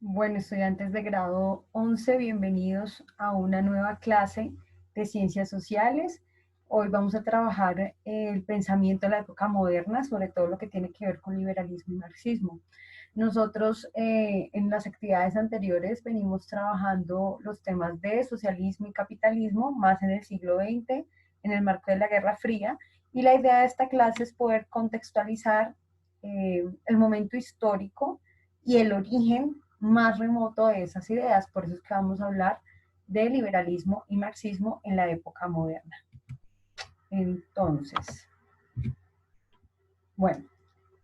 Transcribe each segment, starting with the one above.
Bueno, estudiantes de grado 11, bienvenidos a una nueva clase de ciencias sociales. Hoy vamos a trabajar el pensamiento de la época moderna, sobre todo lo que tiene que ver con liberalismo y marxismo. Nosotros en las actividades anteriores venimos trabajando los temas de socialismo y capitalismo, más en el siglo XX, en el marco de la Guerra Fría, y la idea de esta clase es poder contextualizar el momento histórico y el origen más remoto de esas ideas. Por eso es que vamos a hablar de liberalismo y marxismo en la época moderna. Entonces, bueno,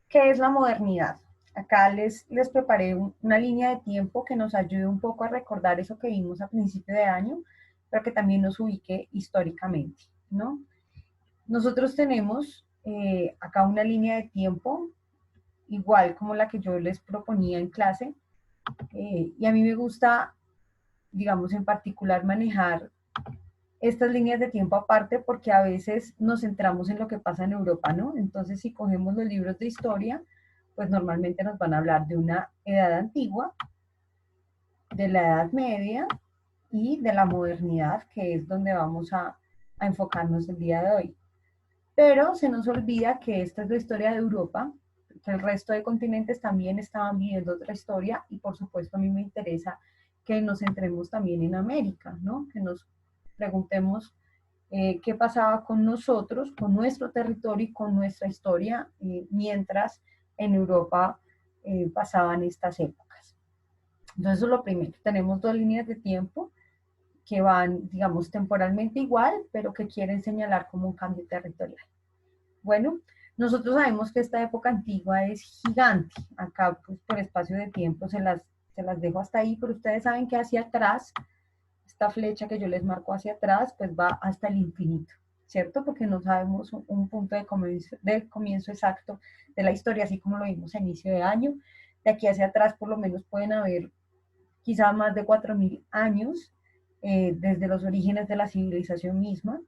¿qué es la modernidad? Acá les preparé una línea de tiempo que nos ayude un poco a recordar eso que vimos a principio de año, pero que también nos ubique históricamente, ¿no? Nosotros tenemos acá una línea de tiempo igual como la que yo les proponía en clase, y a mí me gusta, digamos, en particular manejar estas líneas de tiempo aparte porque a veces nos centramos en lo que pasa en Europa, ¿no? Entonces, si cogemos los libros de historia, pues normalmente nos van a hablar de una edad antigua, de la Edad Media y de la modernidad, que es donde vamos a enfocarnos el día de hoy. Pero se nos olvida que esta es la historia de Europa, que el resto de continentes también estaban viviendo otra historia y por supuesto a mí me interesa que nos centremos también en América, ¿no? Que nos preguntemos qué pasaba con nosotros, con nuestro territorio y con nuestra historia, mientras en Europa pasaban estas épocas. Entonces eso es lo primero. Tenemos dos líneas de tiempo que van, digamos, temporalmente igual, pero que quieren señalar como un cambio territorial. Bueno, nosotros sabemos que esta época antigua es gigante. Acá, pues, por espacio de tiempo se las dejo hasta ahí, pero ustedes saben que hacia atrás, esta flecha que yo les marco hacia atrás, pues va hasta el infinito, ¿cierto? Porque no sabemos un punto de comienzo exacto de la historia, así como lo vimos a inicio de año. De aquí hacia atrás, por lo menos, pueden haber quizá más de 4.000 años desde los orígenes de la civilización misma.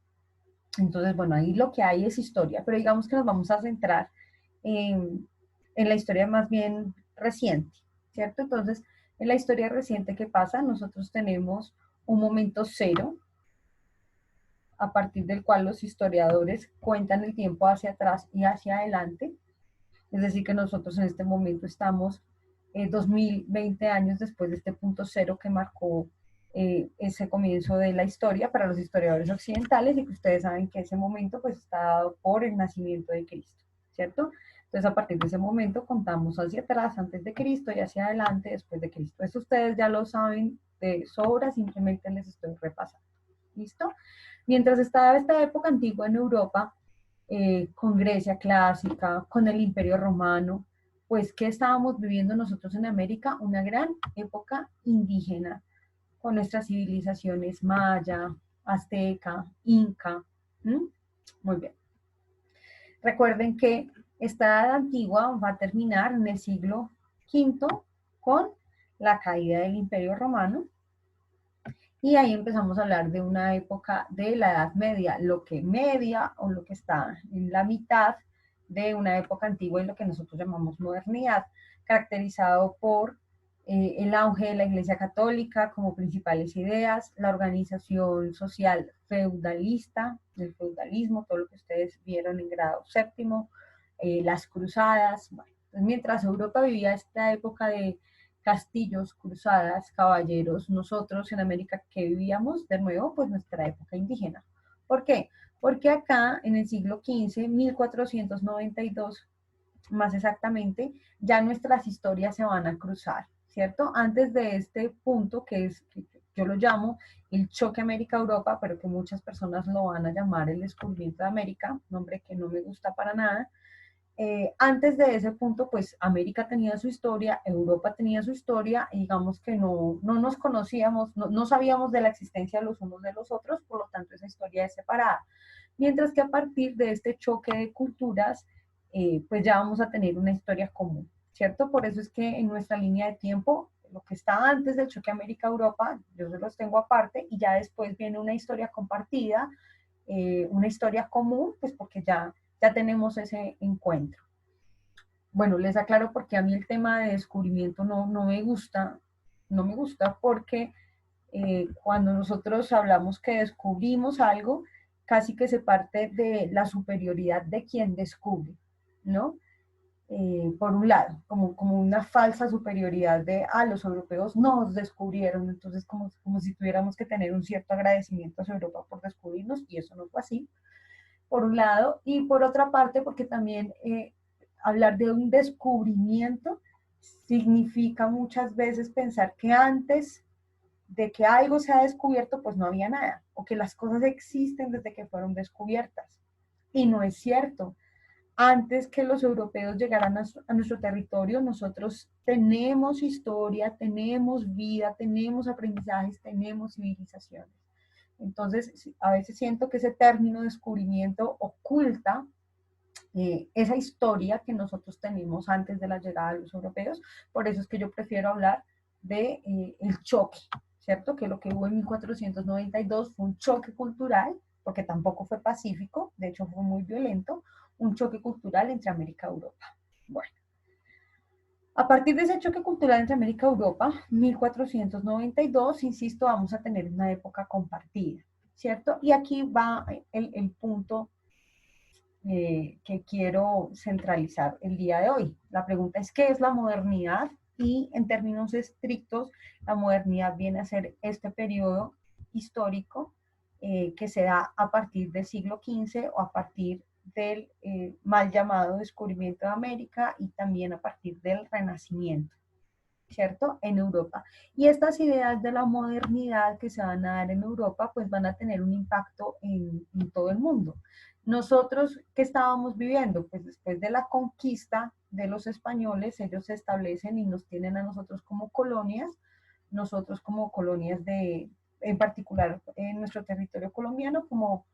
Entonces, bueno, ahí lo que hay es historia, pero digamos que nos vamos a centrar en la historia más bien reciente, ¿cierto? Entonces, en la historia reciente que pasa, nosotros tenemos un momento cero, a partir del cual los historiadores cuentan el tiempo hacia atrás y hacia adelante. Es decir, que nosotros en este momento estamos 2020 años después de este punto cero que marcó ese comienzo de la historia para los historiadores occidentales, y que ustedes saben que ese momento pues está dado por el nacimiento de Cristo, ¿cierto? Entonces a partir de ese momento contamos hacia atrás, antes de Cristo, y hacia adelante, después de Cristo. Eso ustedes ya lo saben de sobra, simplemente les estoy repasando. ¿Listo? Mientras estaba esta época antigua en Europa, con Grecia clásica, con el Imperio Romano, pues ¿qué estábamos viviendo nosotros en América? Una gran época indígena, con nuestras civilizaciones maya, azteca, inca. ¿Mm? Muy bien. Recuerden que esta edad antigua va a terminar en el siglo V con la caída del Imperio Romano, y ahí empezamos a hablar de una época de la Edad Media, lo que media o lo que está en la mitad de una época antigua y lo que nosotros llamamos modernidad, caracterizado por el auge de la Iglesia Católica como principales ideas, la organización social feudalista, el feudalismo, todo lo que ustedes vieron en grado séptimo, las cruzadas. Bueno, mientras Europa vivía esta época de castillos, cruzadas, caballeros, nosotros en América que vivíamos de nuevo, pues nuestra época indígena. ¿Por qué? Porque acá en el siglo XV, 1492, más exactamente, ya nuestras historias se van a cruzar, ¿cierto? Antes de este punto, que yo lo llamo el choque América-Europa, pero que muchas personas lo van a llamar el descubrimiento de América, nombre que no me gusta para nada. Antes de ese punto, pues América tenía su historia, Europa tenía su historia, y digamos que no nos conocíamos, no sabíamos de la existencia los unos de los otros, por lo tanto esa historia es separada. Mientras que a partir de este choque de culturas, pues ya vamos a tener una historia común, ¿cierto? Por eso es que en nuestra línea de tiempo, lo que está antes del choque América-Europa, yo se los tengo aparte, y ya después viene una historia compartida, una historia común, pues porque ya tenemos ese encuentro. Bueno, les aclaro porque a mí el tema de descubrimiento no me gusta, no me gusta porque cuando nosotros hablamos que descubrimos algo, casi que se parte de la superioridad de quien descubre, ¿no? Por un lado, como una falsa superioridad de, los europeos nos descubrieron, entonces como si tuviéramos que tener un cierto agradecimiento a Europa por descubrirnos, y eso no fue así, por un lado, y por otra parte, porque también hablar de un descubrimiento significa muchas veces pensar que antes de que algo se ha descubierto, pues no había nada, o que las cosas existen desde que fueron descubiertas. Y no es cierto. Antes que los europeos llegaran a nuestro territorio, nosotros tenemos historia, tenemos vida, tenemos aprendizajes, tenemos civilizaciones. Entonces, a veces siento que ese término descubrimiento oculta esa historia que nosotros tenemos antes de la llegada de los europeos. Por eso es que yo prefiero hablar de el choque, ¿cierto? Que lo que hubo en 1492 fue un choque cultural, porque tampoco fue pacífico, de hecho fue muy violento, un choque cultural entre América y Europa. Bueno, a partir de ese choque cultural entre América y Europa, 1492, insisto, vamos a tener una época compartida, ¿cierto? Y aquí va el punto que quiero centralizar el día de hoy. La pregunta es, ¿qué es la modernidad? Y en términos estrictos, la modernidad viene a ser este periodo histórico que se da a partir del siglo XV o a partir del mal llamado descubrimiento de América y también a partir del Renacimiento, ¿cierto? En Europa. Y estas ideas de la modernidad que se van a dar en Europa, pues van a tener un impacto en todo el mundo. Nosotros, ¿qué estábamos viviendo? Pues después de la conquista de los españoles, ellos se establecen y nos tienen a nosotros como colonias, nosotros como colonias de, en particular en nuestro territorio colombiano, como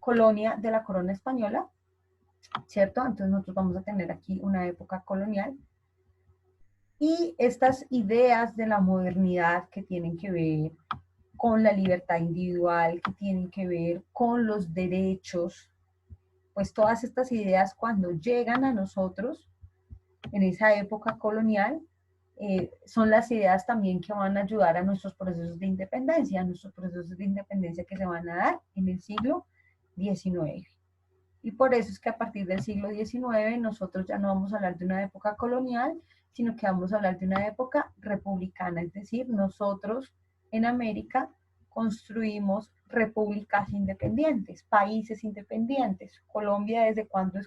colonia de la corona española, ¿cierto? Entonces nosotros vamos a tener aquí una época colonial. Y estas ideas de la modernidad que tienen que ver con la libertad individual, que tienen que ver con los derechos, pues todas estas ideas cuando llegan a nosotros en esa época colonial, son las ideas también que van a ayudar a nuestros procesos de independencia, a nuestros procesos de independencia que se van a dar en el siglo XIX. Y por eso es que a partir del siglo XIX nosotros ya no vamos a hablar de una época colonial, sino que vamos a hablar de una época republicana, es decir, nosotros en América construimos repúblicas independientes, países independientes. Colombia, ¿desde cuándo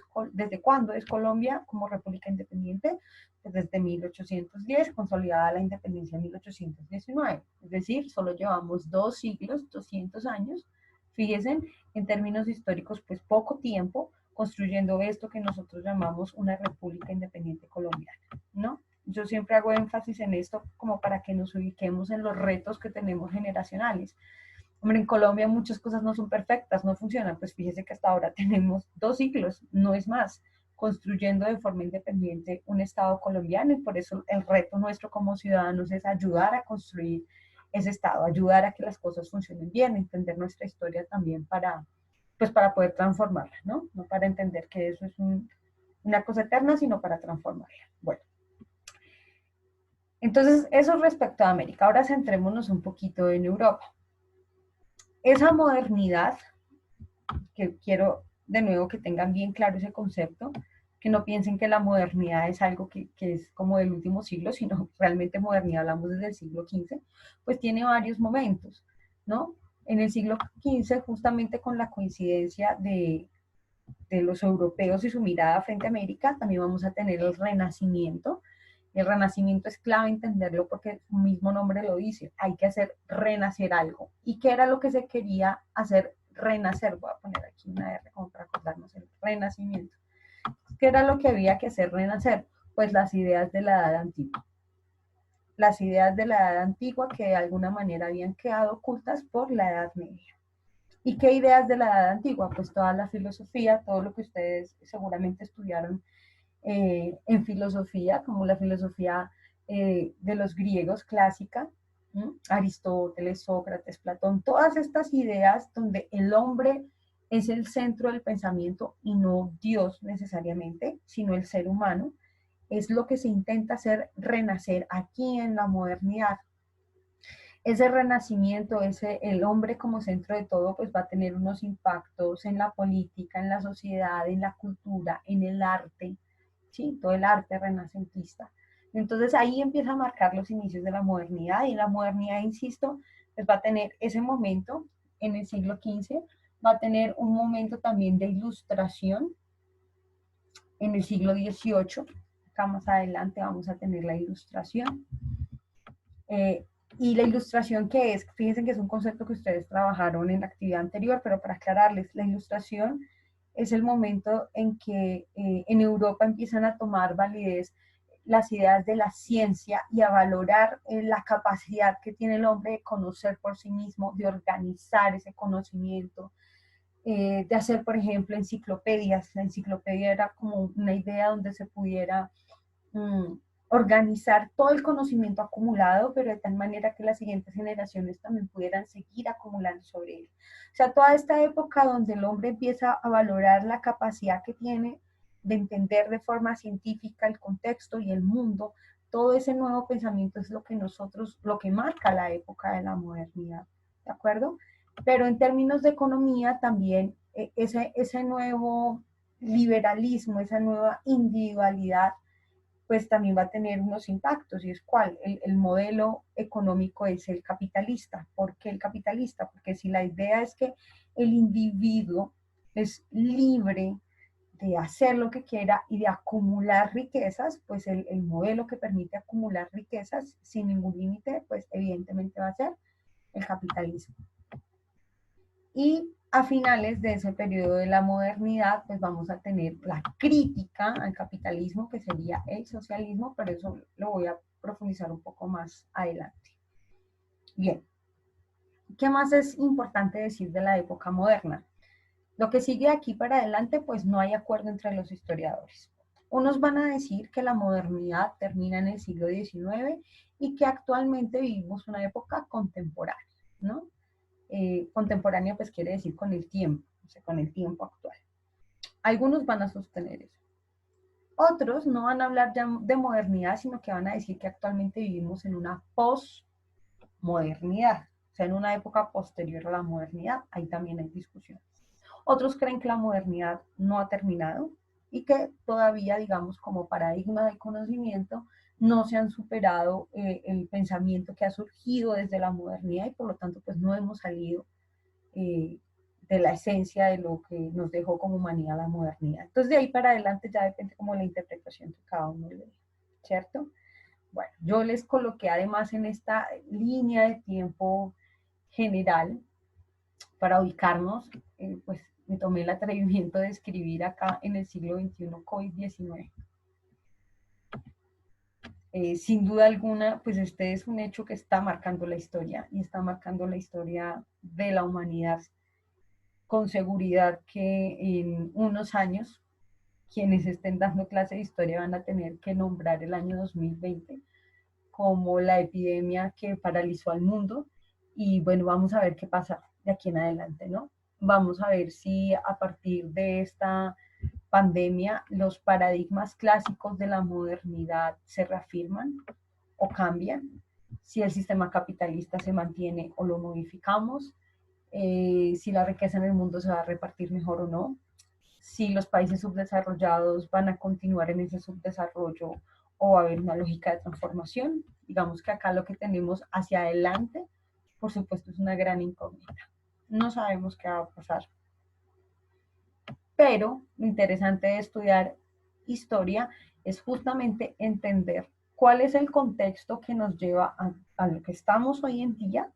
es Colombia como república independiente? Pues desde 1810, consolidada la independencia en 1819. Es decir, solo llevamos 2 siglos, 200 años. Fíjense, en términos históricos, pues poco tiempo construyendo esto que nosotros llamamos una república independiente colombiana, ¿no? Yo siempre hago énfasis en esto como para que nos ubiquemos en los retos que tenemos generacionales. Hombre, en Colombia muchas cosas no son perfectas, no funcionan, pues fíjese que hasta ahora tenemos 2 siglos, no es más, construyendo de forma independiente un Estado colombiano, y por eso el reto nuestro como ciudadanos es ayudar a construir ese Estado, ayudar a que las cosas funcionen bien, entender nuestra historia también pues para poder transformarla, ¿no? No para entender que eso es una cosa eterna, sino para transformarla. Bueno, entonces eso respecto a América. Ahora centrémonos un poquito en Europa. Esa modernidad, que quiero de nuevo que tengan bien claro ese concepto, que no piensen que la modernidad es algo que es como del último siglo, sino realmente modernidad hablamos desde el siglo XV, pues tiene varios momentos, ¿no? En el siglo XV, justamente con la coincidencia de los europeos y su mirada frente a América, también vamos a tener el Renacimiento. El Renacimiento es clave entenderlo porque su mismo nombre lo dice, hay que hacer renacer algo. ¿Y qué era lo que se quería hacer renacer? Voy a poner aquí una R como para acordarnos el Renacimiento. ¿Qué era lo que había que hacer renacer? Pues las ideas de la Edad Antigua. Las ideas de la Edad Antigua que de alguna manera habían quedado ocultas por la Edad Media. ¿Y qué ideas de la Edad Antigua? Pues toda la filosofía, todo lo que ustedes seguramente estudiaron en filosofía, como la filosofía de los griegos clásica, Aristóteles, Sócrates, Platón, todas estas ideas donde el hombre es el centro del pensamiento y no Dios necesariamente, sino el ser humano, es lo que se intenta hacer renacer aquí en la modernidad. Ese renacimiento, el hombre como centro de todo, pues va a tener unos impactos en la política, en la sociedad, en la cultura, en el arte, ¿sí? Todo el arte renacentista. Entonces ahí empieza a marcar los inicios de la modernidad, y la modernidad, insisto, pues va a tener ese momento en el siglo XV, va a tener un momento también de ilustración en el siglo XVIII. Acá más adelante vamos a tener la ilustración. Eh, y la ilustración, ¿qué es? Fíjense que es un concepto que ustedes trabajaron en la actividad anterior, pero para aclararles, la ilustración es el momento en que en Europa empiezan a tomar validez las ideas de la ciencia y a valorar la capacidad que tiene el hombre de conocer por sí mismo, de organizar ese conocimiento, de hacer, por ejemplo, enciclopedias. La enciclopedia era como una idea donde se pudiera mm, organizar todo el conocimiento acumulado, pero de tal manera que las siguientes generaciones también pudieran seguir acumulando sobre él. O sea, toda esta época donde el hombre empieza a valorar la capacidad que tiene de entender de forma científica el contexto y el mundo, todo ese nuevo pensamiento es lo que nosotros, lo que marca la época de la modernidad, ¿de acuerdo? Pero en términos de economía también ese nuevo liberalismo, esa nueva individualidad, pues también va a tener unos impactos. ¿Y es cuál? El modelo económico es el capitalista. ¿Por qué el capitalista? Porque si la idea es que el individuo es libre de hacer lo que quiera y de acumular riquezas, pues el modelo que permite acumular riquezas sin ningún límite, pues evidentemente va a ser el capitalismo. Y a finales de ese periodo de la modernidad, pues vamos a tener la crítica al capitalismo, que sería el socialismo, pero eso lo voy a profundizar un poco más adelante. Bien, ¿qué más es importante decir de la época moderna? Lo que sigue aquí para adelante, pues no hay acuerdo entre los historiadores. Unos van a decir que la modernidad termina en el siglo XIX y que actualmente vivimos una época contemporánea, ¿no? Contemporánea pues quiere decir con el tiempo, o sea, con el tiempo actual. Algunos van a sostener eso. Otros no van a hablar ya de modernidad, sino que van a decir que actualmente vivimos en una posmodernidad, o sea, en una época posterior a la modernidad. Ahí también hay discusiones. Otros creen que la modernidad no ha terminado y que todavía, digamos, como paradigma del conocimiento, no se han superado el pensamiento que ha surgido desde la modernidad, y por lo tanto, pues no hemos salido eh, de la esencia de lo que nos dejó como humanidad la modernidad. Entonces, de ahí para adelante ya depende como la interpretación que cada uno le dé, ¿cierto? Bueno, yo les coloqué además en esta línea de tiempo general para ubicarnos, pues me tomé el atrevimiento de escribir acá en el siglo XXI COVID-19. Sin duda alguna, pues este es un hecho que está marcando la historia, y está marcando la historia de la humanidad, con seguridad que en unos años quienes estén dando clase de historia van a tener que nombrar el año 2020 como la epidemia que paralizó al mundo. Y bueno, vamos a ver qué pasa de aquí en adelante, ¿no? Vamos a ver si a partir de esta pandemia los paradigmas clásicos de la modernidad se reafirman o cambian, si el sistema capitalista se mantiene o lo modificamos, si la riqueza en el mundo se va a repartir mejor o no, si los países subdesarrollados van a continuar en ese subdesarrollo o va a haber una lógica de transformación. Digamos que acá lo que tenemos hacia adelante, por supuesto, es una gran incógnita. No sabemos qué va a pasar. Pero lo interesante de estudiar historia es justamente entender cuál es el contexto que nos lleva a lo que estamos hoy en día,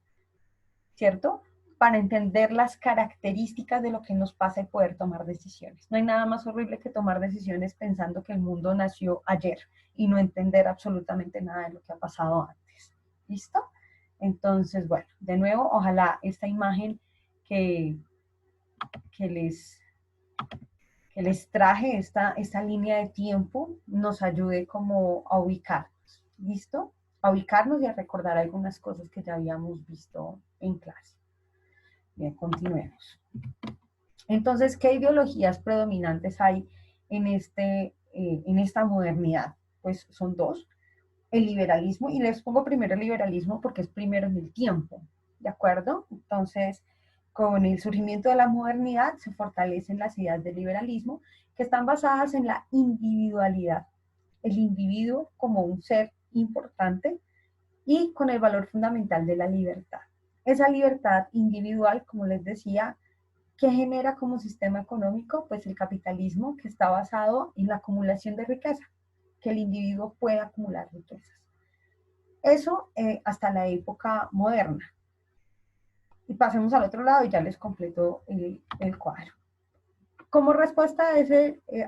¿cierto? Para entender las características de lo que nos pasa y poder tomar decisiones. No hay nada más horrible que tomar decisiones pensando que el mundo nació ayer y no entender absolutamente nada de lo que ha pasado antes. ¿Listo? Entonces, bueno, de nuevo, ojalá esta imagen que, que les traje, esta línea de tiempo, nos ayude como a ubicarnos. ¿Listo? A ubicarnos y a recordar algunas cosas que ya habíamos visto en clase. Bien, continuemos. Entonces, ¿qué ideologías predominantes hay en esta modernidad? Pues son dos. el liberalismo, y les pongo primero el liberalismo porque es primero en el tiempo, ¿de acuerdo? Entonces, con el surgimiento de la modernidad se fortalecen las ideas del liberalismo que están basadas en la individualidad, el individuo como un ser importante y con el valor fundamental de la libertad. Esa libertad individual, como les decía, ¿qué genera como sistema económico? Pues el capitalismo, que está basado en la acumulación de riqueza, que el individuo pueda acumular riquezas. Eso hasta la época moderna. Y pasemos al otro lado y ya les completo el cuadro. Como respuesta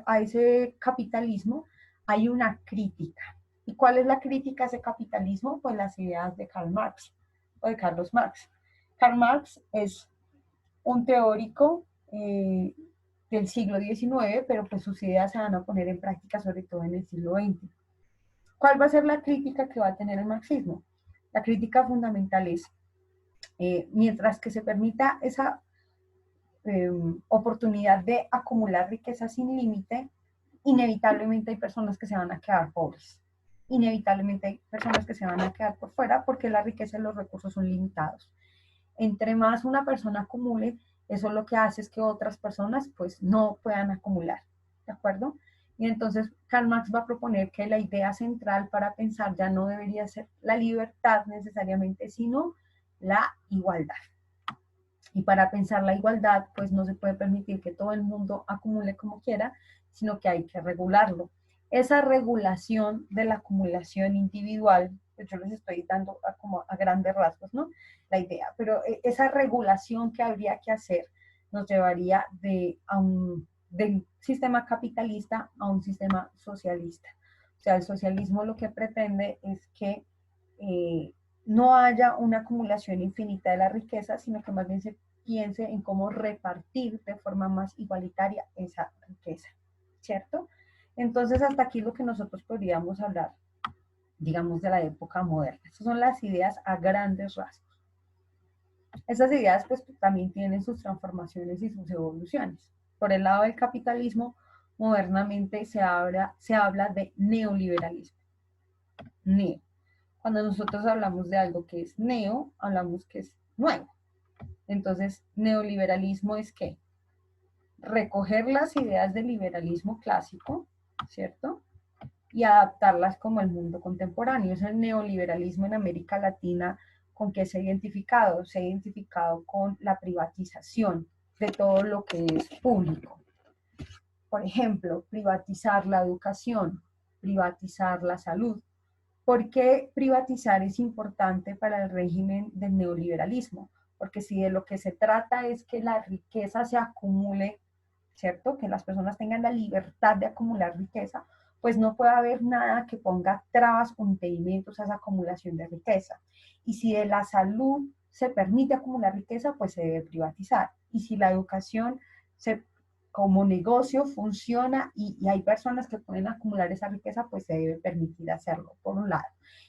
a ese capitalismo hay una crítica. ¿Y cuál es la crítica a ese capitalismo? Pues las ideas de Karl Marx o de Carlos Marx. Karl Marx es un teórico del siglo XIX, pero pues sus ideas se van a poner en práctica sobre todo en el siglo XX. ¿Cuál va a ser la crítica que va a tener el marxismo? La crítica fundamental es, mientras que se permita esa oportunidad de acumular riqueza sin límite, inevitablemente hay personas que se van a quedar pobres. Inevitablemente hay personas que se van a quedar por fuera porque la riqueza y los recursos son limitados. Entre más una persona acumule, eso lo que hace es que otras personas pues no puedan acumular, ¿de acuerdo? Y entonces Karl Marx va a proponer que la idea central para pensar ya no debería ser la libertad necesariamente, sino la igualdad. Y para pensar la igualdad, pues no se puede permitir que todo el mundo acumule como quiera, sino que hay que regularlo. Esa regulación de la acumulación individual, pues yo les estoy dando como a grandes rasgos, ¿no? La idea, pero esa regulación que habría que hacer nos llevaría del sistema capitalista a un sistema socialista. O sea, el socialismo lo que pretende es que no haya una acumulación infinita de la riqueza, sino que más bien se piense en cómo repartir de forma más igualitaria esa riqueza, ¿cierto? Entonces, hasta aquí lo que nosotros podríamos hablar, digamos, de la época moderna. Esas son las ideas a grandes rasgos. Esas ideas, pues, también tienen sus transformaciones y sus evoluciones. Por el lado del capitalismo, modernamente se habla de neoliberalismo. Neo. Cuando nosotros hablamos de algo que es neo, hablamos que es nuevo. Entonces, neoliberalismo es ¿qué? Recoger las ideas del liberalismo clásico, ¿cierto? Y adaptarlas como el mundo contemporáneo. Es el neoliberalismo en América Latina con que se ha identificado. Se ha identificado con la privatización de todo lo que es público. Por ejemplo, privatizar la educación, privatizar la salud. ¿Por qué privatizar es importante para el régimen del neoliberalismo? Porque si de lo que se trata es que la riqueza se acumule, ¿cierto? Que las personas tengan la libertad de acumular riqueza, pues no puede haber nada que ponga trabas o impedimentos a esa acumulación de riqueza. Y si de la salud se permite acumular riqueza, pues se debe privatizar. Y si la educación como negocio funciona y hay personas que pueden acumular esa riqueza, pues se debe permitir hacerlo, por un lado.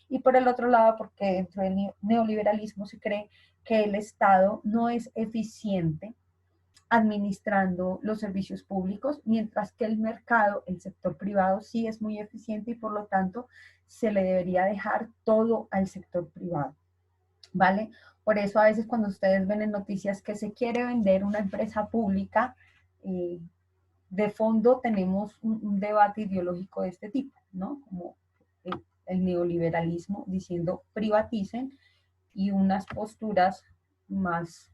Y por el otro lado, porque dentro del neoliberalismo se cree que el Estado no es eficiente administrando los servicios públicos, mientras que el mercado, el sector privado, sí es muy eficiente y por lo tanto se le debería dejar todo al sector privado, ¿vale? Por eso a veces cuando ustedes ven en noticias que se quiere vender una empresa pública, de fondo tenemos un debate ideológico de este tipo, ¿no? Como el neoliberalismo diciendo privaticen y unas posturas más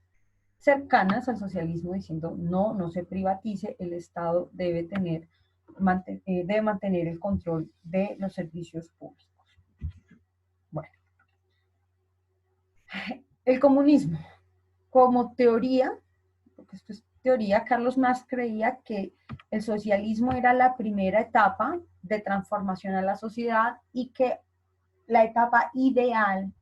cercanas al socialismo diciendo no, no se privatice, el Estado debe debe mantener el control de los servicios públicos. Bueno, el comunismo como teoría, porque esto es teoría, Carlos Marx creía que el socialismo era la primera etapa de transformación a la sociedad y que la etapa ideal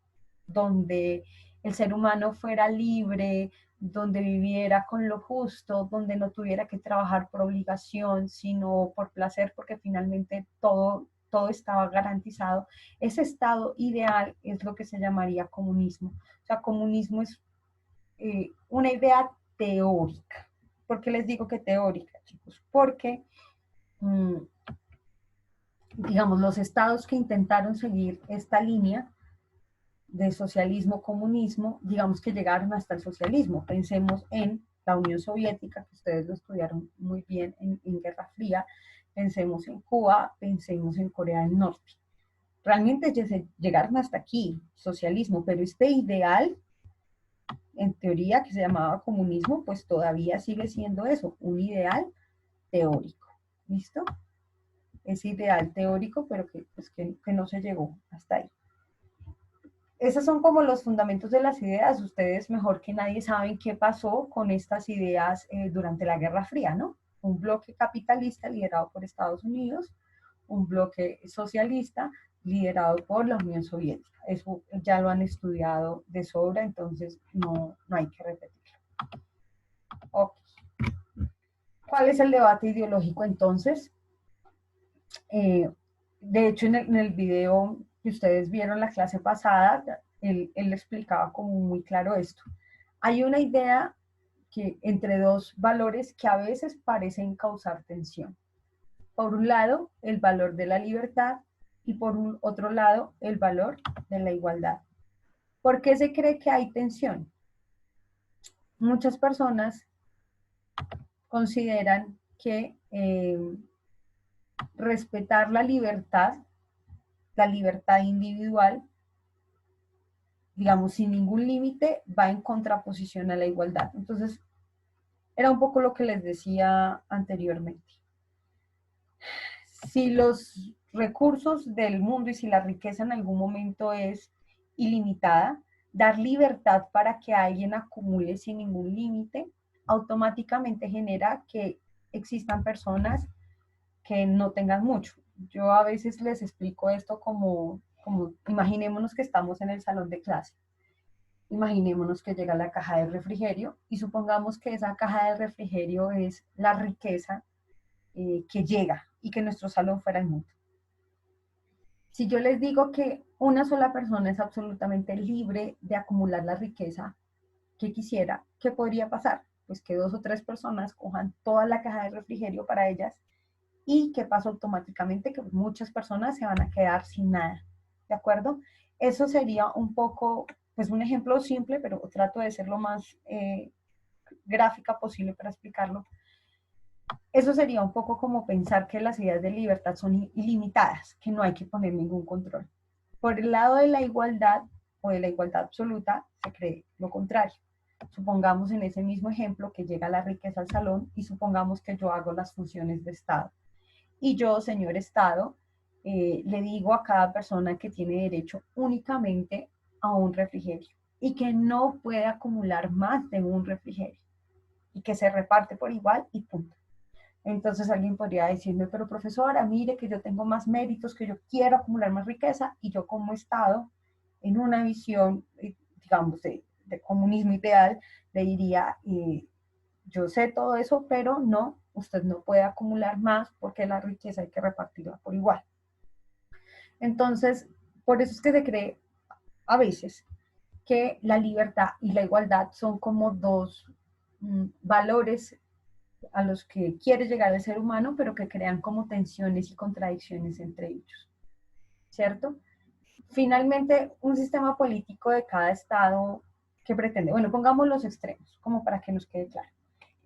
donde el ser humano fuera libre, donde viviera con lo justo, donde no tuviera que trabajar por obligación, sino por placer, porque finalmente todo estaba garantizado. Ese estado ideal es lo que se llamaría comunismo. O sea, comunismo es una idea teórica. ¿Por qué les digo que teórica, chicos? Porque digamos, los estados que intentaron seguir esta línea de socialismo, comunismo, digamos que llegaron hasta el socialismo. Pensemos en la Unión Soviética, que ustedes lo estudiaron muy bien en Guerra Fría, pensemos en Cuba, pensemos en Corea del Norte. Realmente llegaron hasta aquí, socialismo, pero este ideal, en teoría, que se llamaba comunismo, pues todavía sigue siendo eso, un ideal teórico. ¿Listo? Ese ideal teórico, pero que no se llegó hasta ahí. Esos son como los fundamentos de las ideas. Ustedes mejor que nadie saben qué pasó con estas ideas durante la Guerra Fría, ¿no? Un bloque capitalista liderado por Estados Unidos, un bloque socialista liderado por la Unión Soviética. Eso ya lo han estudiado de sobra, entonces no hay que repetirlo. Okay. ¿Cuál es el debate ideológico entonces? De hecho, en el video que ustedes vieron la clase pasada, él explicaba como muy claro esto. Hay una idea que entre dos valores que a veces parecen causar tensión. Por un lado, el valor de la libertad y por un otro lado, el valor de la igualdad. ¿Por qué se cree que hay tensión? Muchas personas consideran que respetar la libertad individual, digamos, sin ningún límite, va en contraposición a la igualdad. Entonces, era un poco lo que les decía anteriormente. Si los recursos del mundo y si la riqueza en algún momento es ilimitada, dar libertad para que alguien acumule sin ningún límite, automáticamente genera que existan personas que no tengan mucho. Yo a veces les explico esto como imaginémonos que estamos en el salón de clase. Imaginémonos que llega la caja de refrigerio y supongamos que esa caja de refrigerio es la riqueza que llega y que nuestro salón fuera el mundo. Si yo les digo que una sola persona es absolutamente libre de acumular la riqueza que quisiera, ¿qué podría pasar? Pues que 2 o 3 personas cojan toda la caja de refrigerio para ellas y ¿qué pasa automáticamente? Que muchas personas se van a quedar sin nada, ¿de acuerdo? Eso sería un poco, pues un ejemplo simple, pero trato de ser lo más gráfica posible para explicarlo. Eso sería un poco como pensar que las ideas de libertad son ilimitadas, que no hay que poner ningún control. Por el lado de la igualdad o de la igualdad absoluta, se cree lo contrario. Supongamos en ese mismo ejemplo que llega la riqueza al salón y supongamos que yo hago las funciones de Estado. Y yo, señor Estado, le digo a cada persona que tiene derecho únicamente a un refrigerio y que no puede acumular más de un refrigerio y que se reparte por igual y punto. Entonces alguien podría decirme, pero profesora, mire que yo tengo más méritos, que yo quiero acumular más riqueza y yo como Estado, en una visión, digamos, de comunismo ideal, le diría, yo sé todo eso, pero no, usted no puede acumular más porque la riqueza hay que repartirla por igual. Entonces, por eso es que se cree a veces que la libertad y la igualdad son como dos valores a los que quiere llegar el ser humano, pero que crean como tensiones y contradicciones entre ellos, ¿cierto? Finalmente, un sistema político de cada estado que pretende, bueno, pongamos los extremos, como para que nos quede claro.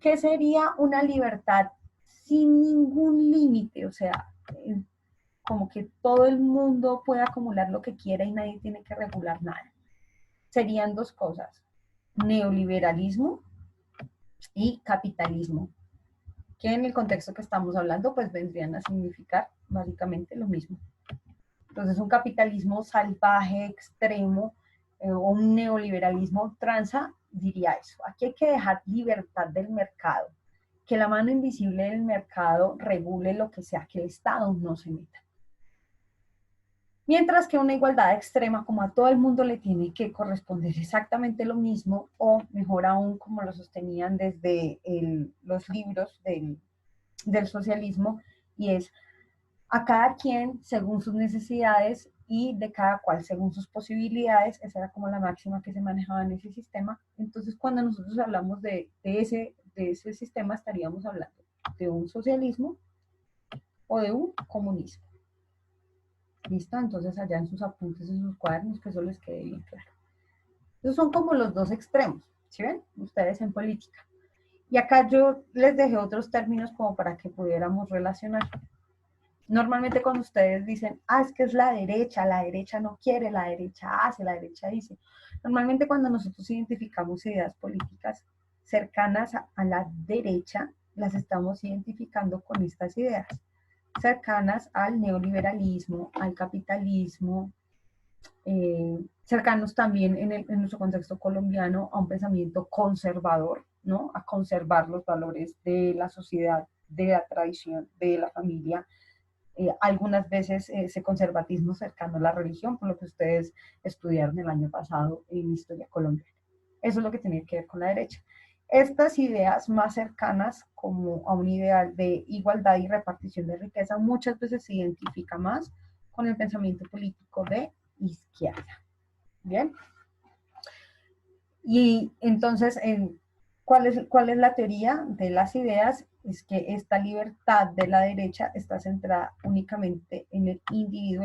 ¿Qué sería una libertad sin ningún límite? O sea, como que todo el mundo puede acumular lo que quiera y nadie tiene que regular nada. Serían dos cosas, neoliberalismo y capitalismo, que en el contexto que estamos hablando, pues vendrían a significar básicamente lo mismo. Entonces, un capitalismo salvaje, extremo, o un neoliberalismo tranza, diría eso. Aquí hay que dejar libertad del mercado, que la mano invisible del mercado regule lo que sea, que el Estado no se meta. Mientras que una igualdad extrema, como a todo el mundo le tiene que corresponder exactamente lo mismo, o mejor aún, como lo sostenían desde los libros del socialismo, y es a cada quien según sus necesidades y de cada cual según sus posibilidades. Esa era como la máxima que se manejaba en ese sistema. Entonces, cuando nosotros hablamos de ese sistema, estaríamos hablando de un socialismo o de un comunismo. ¿Listo? Entonces allá en sus apuntes, en sus cuadernos, que eso les quede bien claro. Esos son como los dos extremos, ¿sí ven? Ustedes en política. Y acá yo les dejé otros términos como para que pudiéramos relacionar. Normalmente cuando ustedes dicen, es que es la derecha no quiere, la derecha hace, la derecha dice. Normalmente cuando nosotros identificamos ideas políticas cercanas a la derecha, las estamos identificando con estas ideas, cercanas al neoliberalismo, al capitalismo, cercanos también en nuestro contexto colombiano a un pensamiento conservador, ¿no? A conservar los valores de la sociedad, de la tradición, de la familia, algunas veces ese conservatismo cercano a la religión, por lo que ustedes estudiaron el año pasado en Historia Colombiana. Eso es lo que tiene que ver con la derecha. Estas ideas más cercanas como a un ideal de igualdad y repartición de riqueza muchas veces se identifica más con el pensamiento político de izquierda. ¿Bien? Y entonces, cuál es la teoría de las ideas? Es que esta libertad de la derecha está centrada únicamente en el individuo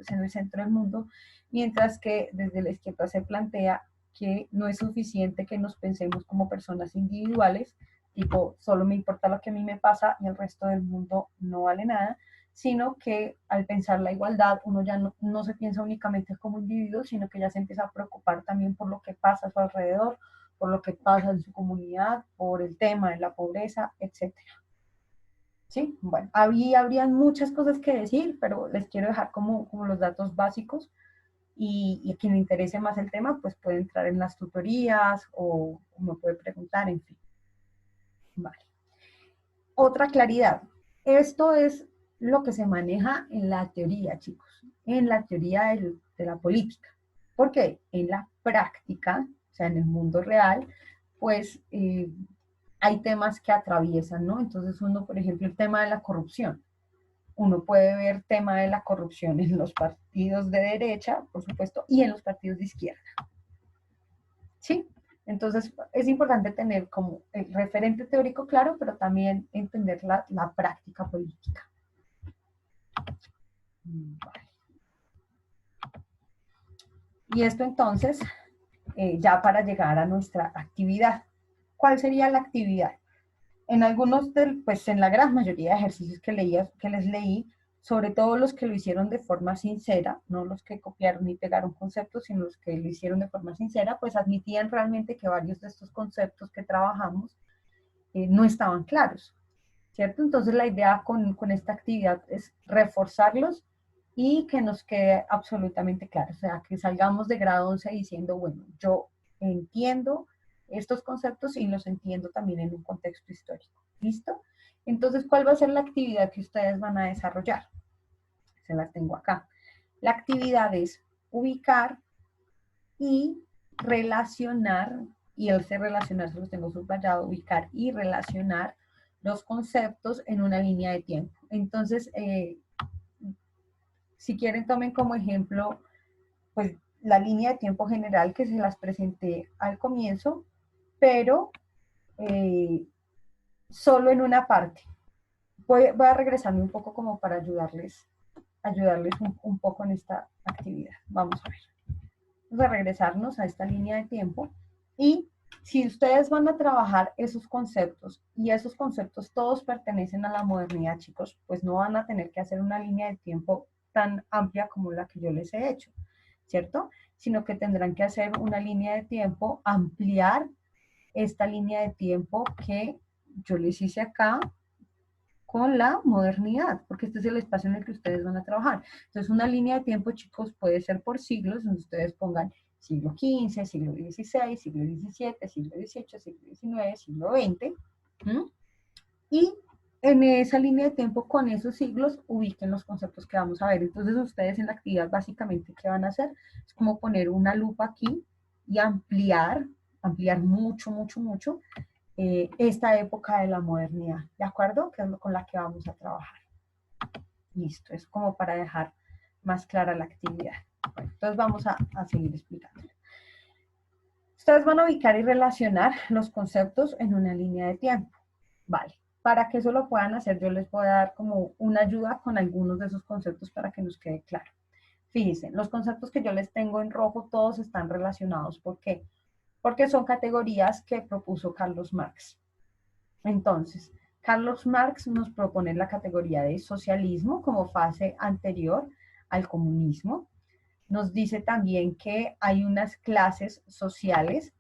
es en el centro del mundo, mientras que desde la izquierda se plantea que no es suficiente que nos pensemos como personas individuales, tipo, solo me importa lo que a mí me pasa y el resto del mundo no vale nada, sino que al pensar la igualdad uno ya no se piensa únicamente como individuo, sino que ya se empieza a preocupar también por lo que pasa a su alrededor, por lo que pasa en su comunidad, por el tema de la pobreza, etcétera. Sí, bueno, habrían muchas cosas que decir, pero les quiero dejar como los datos básicos y a quien le interese más el tema, pues puede entrar en las tutorías o me puede preguntar, en fin. Vale. Otra claridad. Esto es lo que se maneja en la teoría, chicos, en la teoría de la política. Porque en la práctica, o sea, en el mundo real, pues hay temas que atraviesan, ¿no? Entonces uno, por ejemplo, el tema de la corrupción. Uno puede ver tema de la corrupción en los partidos de derecha, por supuesto, y en los partidos de izquierda. ¿Sí? Entonces, es importante tener como el referente teórico claro, pero también entender la práctica política. Vale. Y esto entonces, ya para llegar a nuestra actividad. ¿Cuál sería la actividad? En algunos, pues en la gran mayoría de ejercicios que les leí, sobre todo los que lo hicieron de forma sincera, no los que copiaron y pegaron conceptos, sino los que lo hicieron de forma sincera, pues admitían realmente que varios de estos conceptos que trabajamos no estaban claros, ¿cierto? Entonces la idea con esta actividad es reforzarlos y que nos quede absolutamente claro, o sea, que salgamos de grado 11 diciendo, bueno, yo entiendo estos conceptos y los entiendo también en un contexto histórico. ¿Listo? Entonces, ¿cuál va a ser la actividad que ustedes van a desarrollar? Se las tengo acá. La actividad es ubicar y relacionar, y el se relacionar se los tengo subrayado, ubicar y relacionar los conceptos en una línea de tiempo. Entonces, si quieren, tomen como ejemplo, pues, la línea de tiempo general que se las presenté al comienzo, pero solo en una parte. Voy a regresarme un poco como para ayudarles un poco en esta actividad. Vamos a ver. Vamos a regresarnos a esta línea de tiempo y si ustedes van a trabajar esos conceptos y esos conceptos todos pertenecen a la modernidad, chicos, pues no van a tener que hacer una línea de tiempo tan amplia como la que yo les he hecho, ¿cierto? Sino que tendrán que hacer una línea de tiempo, ampliar esta línea de tiempo que yo les hice acá con la modernidad, porque este es el espacio en el que ustedes van a trabajar. Entonces, una línea de tiempo, chicos, puede ser por siglos, donde ustedes pongan siglo XV, siglo XVI, siglo XVII, siglo XVIII, siglo XIX, siglo XX, ¿m? Y en esa línea de tiempo, con esos siglos, ubiquen los conceptos que vamos a ver. Entonces, ustedes en la actividad, básicamente, ¿qué van a hacer? Es como poner una lupa aquí y ampliar mucho, mucho, mucho esta época de la modernidad, ¿de acuerdo? Que es con la que vamos a trabajar. Listo, es como para dejar más clara la actividad. Bueno, entonces vamos a seguir explicando. Ustedes van a ubicar y relacionar los conceptos en una línea de tiempo. Vale, para que eso lo puedan hacer, yo les voy a dar como una ayuda con algunos de esos conceptos para que nos quede claro. Fíjense, los conceptos que yo les tengo en rojo, todos están relacionados. ¿Por qué? Porque son categorías que propuso Carlos Marx. Entonces, Carlos Marx nos propone la categoría de socialismo como fase anterior al comunismo. Nos dice también que hay unas clases sociales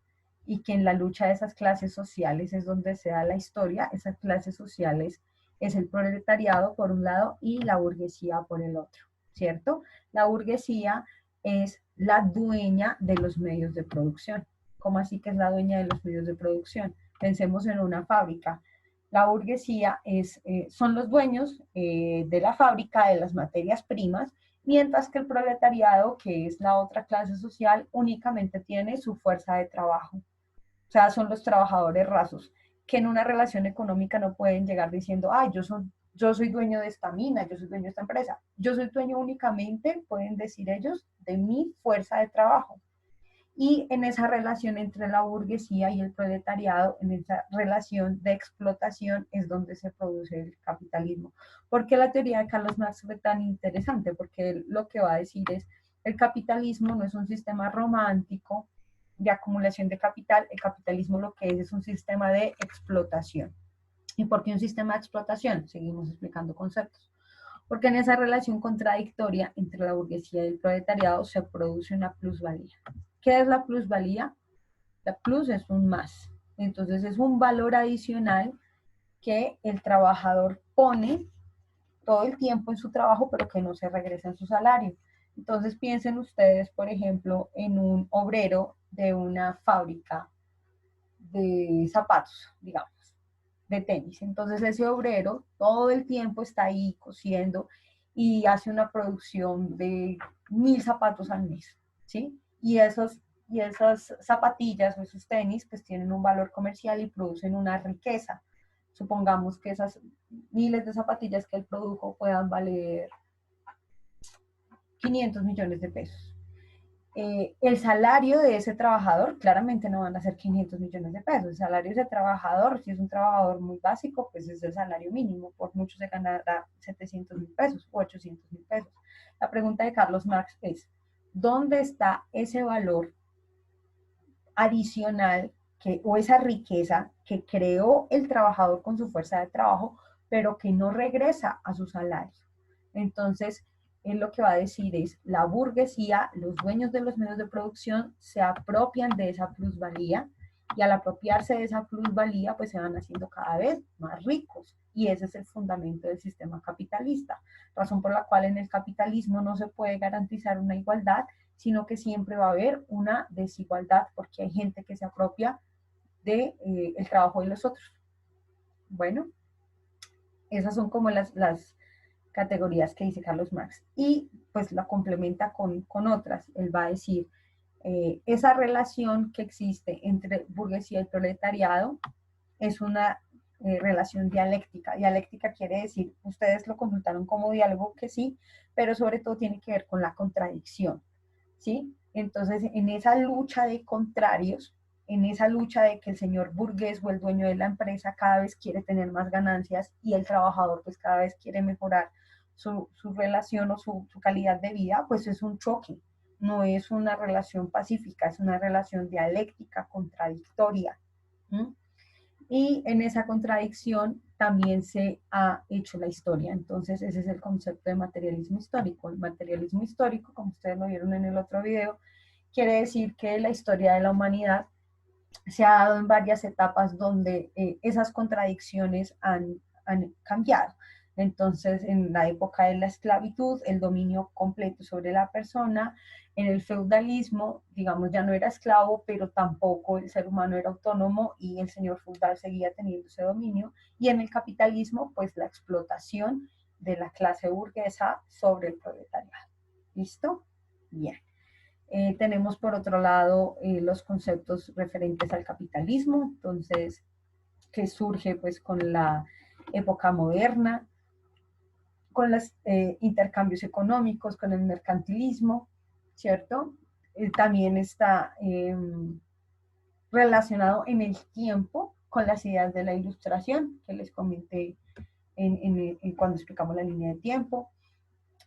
y que en la lucha de esas clases sociales es donde se da la historia. Esas clases sociales es el proletariado por un lado y la burguesía por el otro, ¿cierto? La burguesía es la dueña de los medios de producción. ¿Cómo así que es la dueña de los medios de producción? Pensemos en una fábrica. La burguesía son los dueños de la fábrica, de las materias primas, mientras que el proletariado, que es la otra clase social, únicamente tiene su fuerza de trabajo. O sea, son los trabajadores rasos, que en una relación económica no pueden llegar diciendo, ah, yo soy dueño de esta mina, yo soy dueño de esta empresa. Yo soy dueño únicamente, pueden decir ellos, de mi fuerza de trabajo. Y en esa relación entre la burguesía y el proletariado, en esa relación de explotación, es donde se produce el capitalismo. ¿Por qué la teoría de Carlos Marx fue tan interesante? Porque él lo que va a decir es, el capitalismo no es un sistema romántico de acumulación de capital, el capitalismo lo que es un sistema de explotación. ¿Y por qué un sistema de explotación? Seguimos explicando conceptos. Porque en esa relación contradictoria entre la burguesía y el proletariado se produce una plusvalía. ¿Qué es la plusvalía? La plus es un más. Entonces es un valor adicional que el trabajador pone todo el tiempo en su trabajo, pero que no se regresa en su salario. Entonces piensen ustedes, por ejemplo, en un obrero de una fábrica de zapatos, digamos, de tenis. Entonces ese obrero todo el tiempo está ahí cosiendo y hace una producción de 1000 zapatos al mes, ¿sí? Y esas zapatillas o esos tenis pues tienen un valor comercial y producen una riqueza. Supongamos que esas miles de zapatillas que él produjo puedan valer 500 millones de pesos. El salario de ese trabajador claramente no van a ser 500 millones de pesos. El salario de ese trabajador, si es un trabajador muy básico, pues es el salario mínimo. Por mucho se ganará 700.000 pesos o 800.000 pesos. La pregunta de Carlos Marx es, ¿dónde está ese valor adicional o esa riqueza que creó el trabajador con su fuerza de trabajo, pero que no regresa a su salario? Entonces, él lo que va a decir es, la burguesía, los dueños de los medios de producción, se apropian de esa plusvalía y al apropiarse de esa plusvalía, pues se van haciendo cada vez más ricos. Y ese es el fundamento del sistema capitalista, razón por la cual en el capitalismo no se puede garantizar una igualdad, sino que siempre va a haber una desigualdad porque hay gente que se apropia de el trabajo de los otros. Bueno, esas son como las categorías que dice Carlos Marx. Y pues la complementa con otras. Él va a decir, esa relación que existe entre burguesía y proletariado es una relación dialéctica. Dialéctica quiere decir, ustedes lo consultaron como diálogo, que sí, pero sobre todo tiene que ver con la contradicción, ¿sí? Entonces, en esa lucha de contrarios, en esa lucha de que el señor burgués o el dueño de la empresa cada vez quiere tener más ganancias y el trabajador pues cada vez quiere mejorar su relación o su calidad de vida, pues es un choque, no es una relación pacífica, es una relación dialéctica, contradictoria. ¿Mm? Y en esa contradicción también se ha hecho la historia. Entonces, ese es el concepto de materialismo histórico. El materialismo histórico, como ustedes lo vieron en el otro video, quiere decir que la historia de la humanidad se ha dado en varias etapas donde esas contradicciones han cambiado. Entonces, en la época de la esclavitud, el dominio completo sobre la persona, en el feudalismo, digamos, ya no era esclavo, pero tampoco el ser humano era autónomo y el señor feudal seguía teniendo ese dominio, y en el capitalismo, pues la explotación de la clase burguesa sobre el proletariado. ¿Listo? Bien. Tenemos por otro lado los conceptos referentes al capitalismo, entonces, que surge pues con la época moderna, con los intercambios económicos, con el mercantilismo, ¿cierto? También está relacionado en el tiempo con las ideas de la ilustración, que les comenté cuando explicamos la línea de tiempo.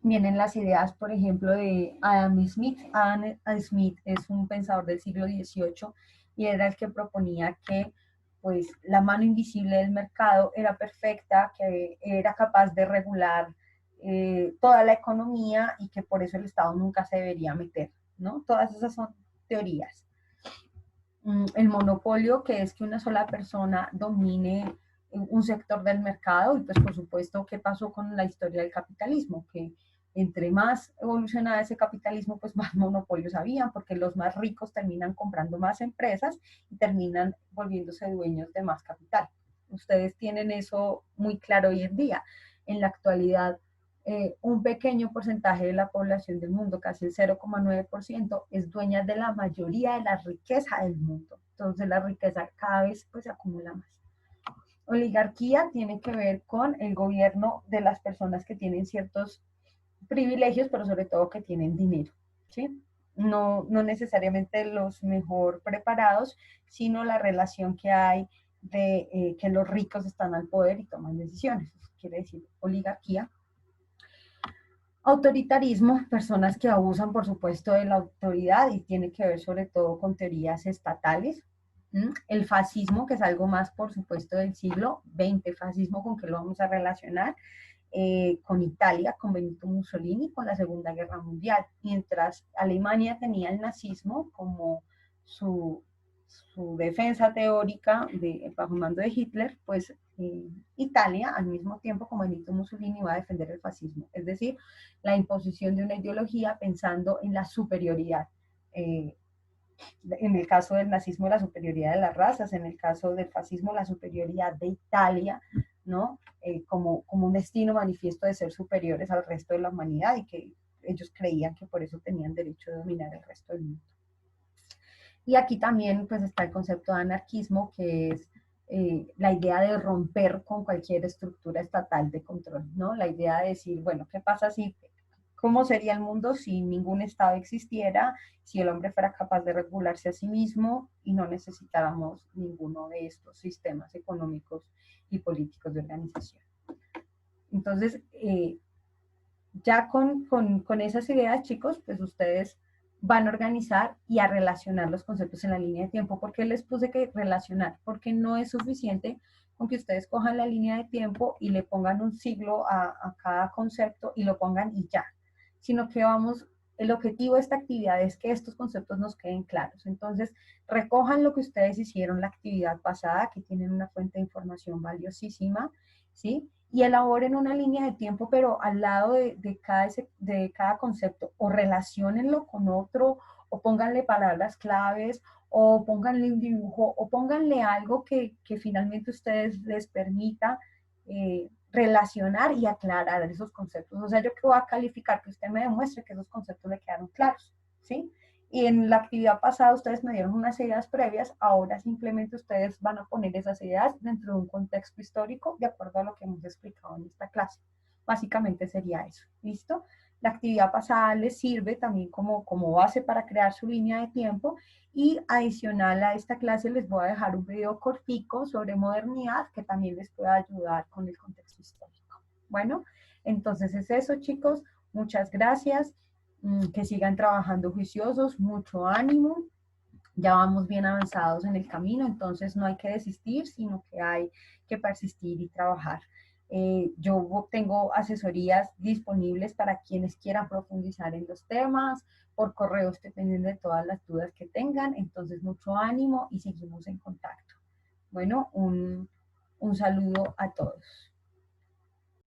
Vienen las ideas, por ejemplo, de Adam Smith. Adam Smith es un pensador del siglo XVIII y era el que proponía que pues, la mano invisible del mercado era perfecta, que era capaz de regular toda la economía y que por eso el Estado nunca se debería meter, ¿no? Todas esas son teorías. El monopolio, que es que una sola persona domine un sector del mercado, y pues por supuesto, ¿qué pasó con la historia del capitalismo? Que entre más evolucionaba ese capitalismo, pues más monopolios habían, porque los más ricos terminan comprando más empresas y terminan volviéndose dueños de más capital. Ustedes tienen eso muy claro hoy en día. En la actualidad, un pequeño porcentaje de la población del mundo, casi el 0,9%, es dueña de la mayoría de la riqueza del mundo. Entonces la riqueza cada vez pues, se acumula más. Oligarquía tiene que ver con el gobierno de las personas que tienen ciertos privilegios, pero sobre todo que tienen dinero, ¿sí? No necesariamente los mejor preparados, sino la relación que hay de que los ricos están al poder y toman decisiones. Eso quiere decir oligarquía. Autoritarismo, personas que abusan, por supuesto, de la autoridad y tiene que ver sobre todo con teorías estatales. El fascismo, que es algo más, por supuesto, del siglo XX. Fascismo, ¿con qué lo vamos a relacionar? Con Italia, con Benito Mussolini, con la Segunda Guerra Mundial. Mientras Alemania tenía el nazismo como su, su defensa teórica bajo mando de Hitler, pues Italia, al mismo tiempo como Benito Mussolini, va a defender el fascismo, es decir, la imposición de una ideología pensando en la superioridad. En el caso del nazismo, la superioridad de las razas, en el caso del fascismo, la superioridad de Italia, ¿no? Como un destino manifiesto de ser superiores al resto de la humanidad y que ellos creían que por eso tenían derecho a dominar el resto del mundo. Y aquí también pues está el concepto de anarquismo, que es la idea de romper con cualquier estructura estatal de control, ¿no? La idea de decir, bueno, ¿qué pasa si, cómo sería el mundo si ningún Estado existiera, si el hombre fuera capaz de regularse a sí mismo y no necesitáramos ninguno de estos sistemas económicos y políticos de organización? Entonces, ya con esas ideas, chicos, pues ustedes van a organizar y a relacionar los conceptos en la línea de tiempo. ¿Por qué les puse que relacionar? Porque no es suficiente con que ustedes cojan la línea de tiempo y le pongan un siglo a cada concepto y lo pongan y ya, sino que vamos, el objetivo de esta actividad es que estos conceptos nos queden claros. Entonces, recojan lo que ustedes hicieron la actividad pasada, que tienen una fuente de información valiosísima, ¿sí? Y elaboren una línea de tiempo, pero al lado de cada concepto, o relaciónenlo con otro, o pónganle palabras claves, o pónganle un dibujo, o pónganle algo que finalmente ustedes les permita relacionar y aclarar esos conceptos. O sea, yo que voy a calificar que usted me demuestre que esos conceptos le quedaron claros, ¿sí? Y en la actividad pasada ustedes me dieron unas ideas previas, ahora simplemente ustedes van a poner esas ideas dentro de un contexto histórico de acuerdo a lo que hemos explicado en esta clase. Básicamente sería eso, ¿listo? La actividad pasada les sirve también como base para crear su línea de tiempo y adicional a esta clase les voy a dejar un video cortico sobre modernidad que también les pueda ayudar con el contexto histórico. Bueno, entonces es eso, chicos. Muchas gracias. Que sigan trabajando juiciosos, mucho ánimo. Ya vamos bien avanzados en el camino, entonces no hay que desistir, sino que hay que persistir y trabajar. Yo tengo asesorías disponibles para quienes quieran profundizar en los temas, por correo dependiendo de todas las dudas que tengan, entonces mucho ánimo y seguimos en contacto. Bueno, un saludo a todos.